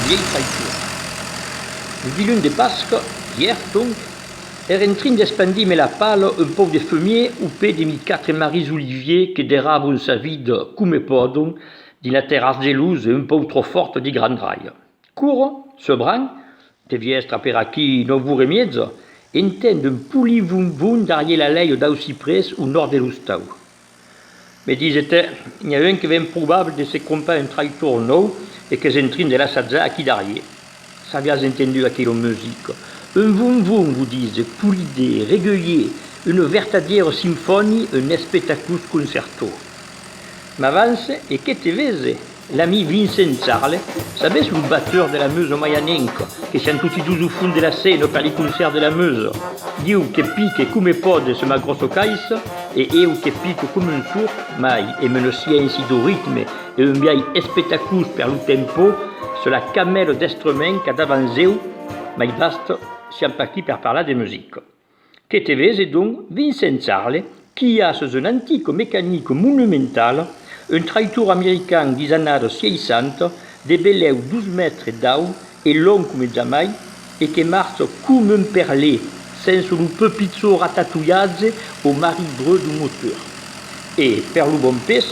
vieille traiture. Le dilun de Pâques, hier donc, era en train d'expandir la pâle un peu de fumier ou peu de mes 4 maris oliviers qui dérabent sa vide comme podon dans la terrasse gelouse un peu trop forte di Grand Rail. Court, ce brin, de viestra per aquí 9 ore e mezza, entende un puli vum derrière la leie d'Auciprès au nord de l'Ustau. Mais disait, il y a un qui est improbable de se compare un traiteur nou et que s'entraîne de l'assaggia à qui derrière. Ça vient entendu à quelle musique. Un vum, vous dites, pulidé, régulier, une vertadière symphonie, un spectacus concerto. M'avance et que te vese, l'ami Vincent Charles, savez le batteur de la Meuse maianenca, qui sont tutti tous au fond de la scène per les concerts de la Meuse. Dio che pique come pode su ma grosso cais, e io che pique come un sourd, mai, e me ne scienzi do ritme, e un biai spectacus per lo tempo, sur la camelle d'instrument qu'a davanzeu, mai basta, siamo partiti per parlare de musique. Che te vese donc Vincent Charles, qui a un antico mécanique monumental, un traiteur américain des années 60, de beleu 12 mètres d'au et long comme jamais, et qui marche comme un perlé, sans le petit ratatouillage au maribreux du moteur. Et, per le bon pes,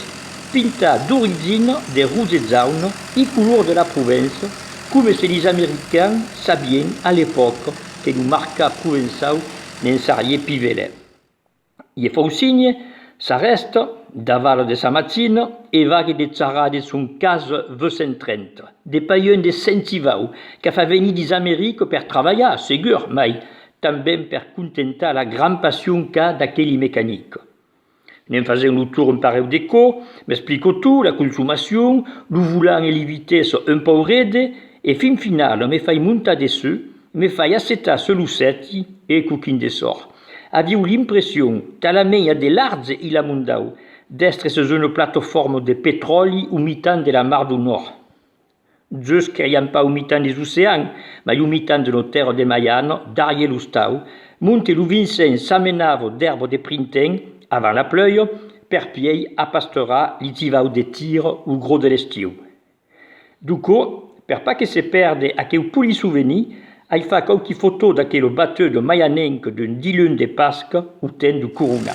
pinta d'origine des rouges et jaunes, et couleurs de la province, comme si les Américains sabiens à l'époque que le marca provençal n'en sariait pivelet. Il faut signe, ça reste, d'aval de sa matine, et vague de tsarades son cas 230, des païens de Saint-Ivau, qui fa venir des Amériques per travailler, ségur, mais també per contentar la grande passion qu'a d'aquelle mécanique. N'en faisant le tour un pareu d'écho, m'explico tout, la consommation, le volant et les vitesses un peu raides, et fin final, me fai monter dessus, me fai accetar ce lucetti et coquin de sort. Aviu l'impression, la meia de large il a mondau, d'être sur une plateforme de pétrole au mitan de la mar du Nord. Just qu'il n'y a pas au mitan des océans, mais au mitan de nos terres de Mayenne, derrière l'Ustau, monte le Vincent s'amenava d'herbe de printemps, avant la pluie, per pied a pastora l'itivau de tir ou gros de l'estiu. Du coup, per pas que se perde a quel poli souvenir, il fa qualche photo d'aquel batteux de Maianenc d'un dilun de Pâques ou ten du Corona.